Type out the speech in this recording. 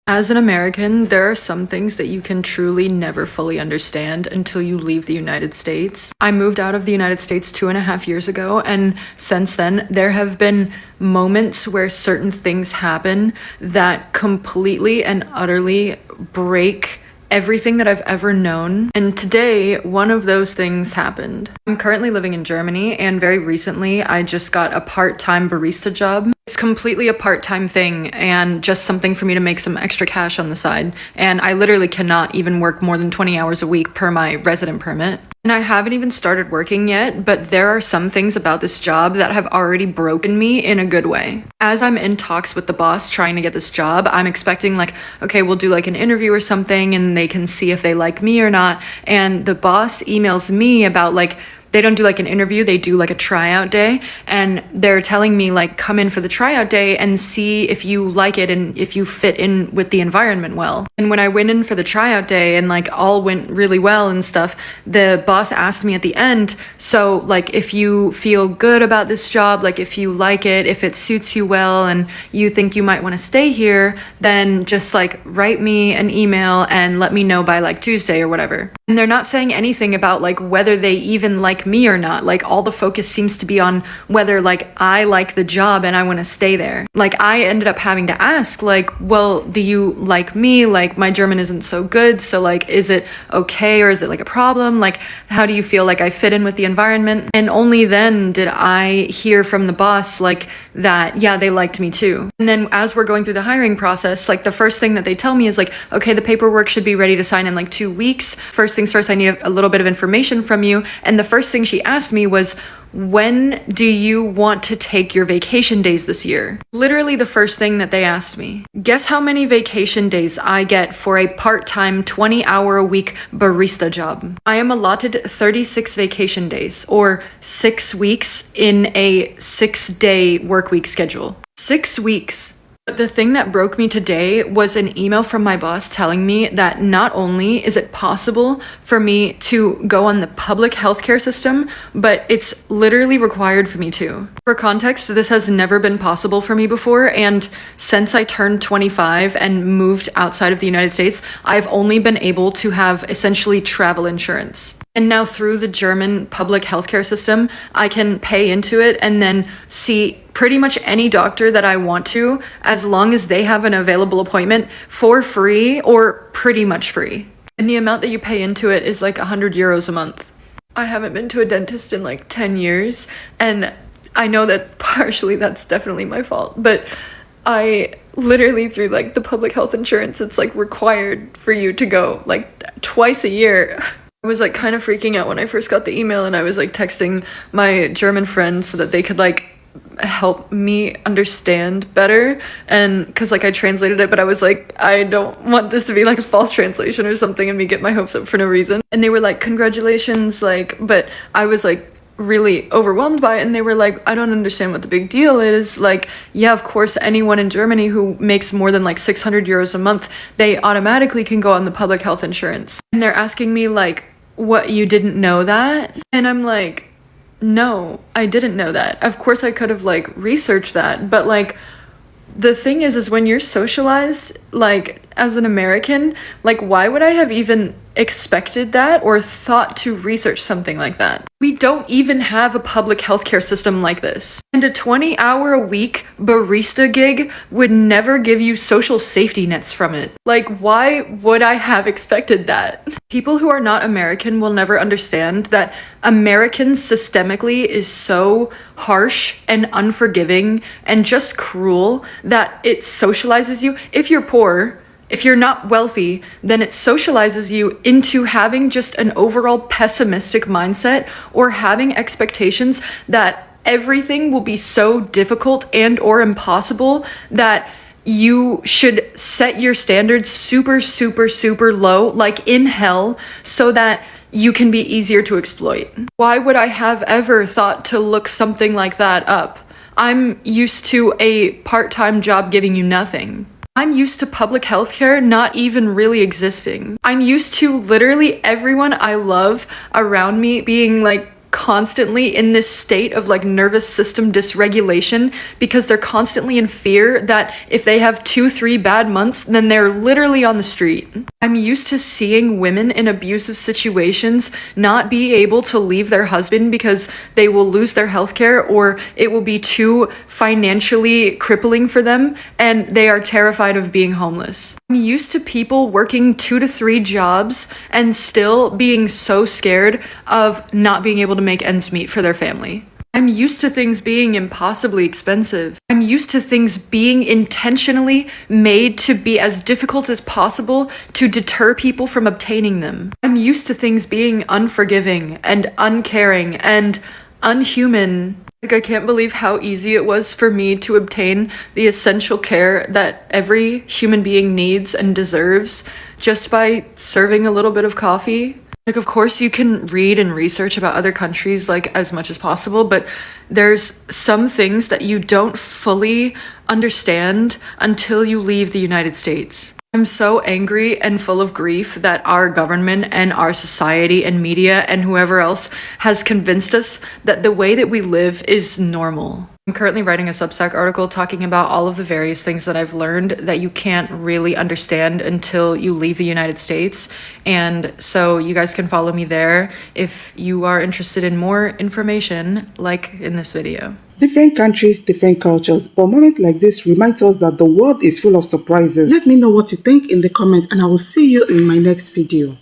As an American, there are some things that you can truly never fully understand until you leave the United States. I moved out of the United States 2.5 years ago, and since then, there have been moments where certain things happen that completely and utterly break everything that I've ever known. And today, one of those things happened. I'm currently living in Germany, and very recently, I just got a part-time barista job. It's completely a part-time thing and just something for me to make some extra cash on the side. And I literally cannot even work more than 20 hours a week per my resident permit. And I haven't even started working yet, but there are some things about this job that have already broken me in a good way. As I'm in talks with the boss trying to get this job, I'm expecting like, okay, we'll do like an interview or something and they can see if they like me or not. And the boss emails me about like, they don't do like an interview, they do like a tryout day. And they're telling me like, come in for the tryout day and see if you like it and if you fit in with the environment well. And when I went in for the tryout day and like all went really well and stuff, the boss asked me at the end, so like if you feel good about this job, like if you like it, if it suits you well and you think you might want to stay here, then just like write me an email and let me know by like Tuesday or whatever. And they're not saying anything about like whether they even like me or not. Like all the focus seems to be on whether like I like the job and I want to stay there. Like I ended up having to ask like, well, do you like me? Like my German isn't so good, so like is it okay or is it like a problem? Like how do you feel like I fit in with the environment? And only then did I hear from the boss like that, yeah, they liked me too. And then as we're going through the hiring process, like the first thing that they tell me is like, okay, the paperwork should be ready to sign in like 2 weeks. First things first, I need a little bit of information from you. And the first thing she asked me was, when do you want to take your vacation days this year? Literally the first thing that they asked me. Guess how many vacation days I get for a part-time 20-hour-a-week barista job? I am allotted 36 vacation days, or 6 weeks in a 6-day work week schedule. 6 weeks. But the thing that broke me today was an email from my boss telling me that not only is it possible for me to go on the public healthcare system, but it's literally required for me to. For context, this has never been possible for me before, and since I turned 25 and moved outside of the United States, I've only been able to have essentially travel insurance. And now through the German public healthcare system, I can pay into it and then see pretty much any doctor that I want to, as long as they have an available appointment for free or pretty much free. And the amount that you pay into it is like 100 euros a month. I haven't been to a dentist in like 10 years, and I know that partially that's definitely my fault, but I literally through like the public health insurance, it's like required for you to go like twice a year. I was like kind of freaking out when I first got the email, and I was like texting my German friends so that they could like help me understand better, and because like I translated it, but I was like, I don't want this to be like a false translation or something and me get my hopes up for no reason. And they were like, congratulations, like, but I was like really overwhelmed by it, and they were like, I don't understand what the big deal is. Like, yeah, of course, anyone in Germany who makes more than like 600 euros a month, they automatically can go on the public health insurance. And they're asking me like, what, you didn't know that? And I'm like, no, I didn't know that. Of course I could have like researched that, but like the thing is when you're socialized like as an American, like why would I have even expected that or thought to research something like that? We don't even have a public healthcare system like this. And a 20-hour-a-week barista gig would never give you social safety nets from it. Like, why would I have expected that? People who are not American will never understand that Americans systemically is so harsh and unforgiving and just cruel that it socializes you. If you're poor, if you're not wealthy, then it socializes you into having just an overall pessimistic mindset or having expectations that everything will be so difficult and or impossible that you should set your standards super, super, super low, like in hell, so that you can be easier to exploit. Why would I have ever thought to look something like that up? I'm used to a part-time job giving you nothing. I'm used to public healthcare not even really existing. I'm used to literally everyone I love around me being like constantly in this state of like nervous system dysregulation because they're constantly in fear that if they have 2-3 bad months, then they're literally on the street. I'm used to seeing women in abusive situations not be able to leave their husband because they will lose their healthcare or it will be too financially crippling for them and they are terrified of being homeless. I'm used to people working 2 to 3 jobs and still being so scared of not being able to make ends meet for their family. I'm used to things being impossibly expensive. I'm used to things being intentionally made to be as difficult as possible to deter people from obtaining them. I'm used to things being unforgiving and uncaring and unhuman. Like, I can't believe how easy it was for me to obtain the essential care that every human being needs and deserves just by serving a little bit of coffee. Like, of course, you can read and research about other countries, like, as much as possible, but there's some things that you don't fully understand until you leave the United States. I'm so angry and full of grief that our government and our society and media and whoever else has convinced us that the way that we live is normal. I'm currently writing a Substack article talking about all of the various things that I've learned that you can't really understand until you leave the United States. And so you guys can follow me there if you are interested in more information like in this video. Different countries, different cultures, but moments like this reminds us that the world is full of surprises. Let me know what you think in the comments and I will see you in my next video.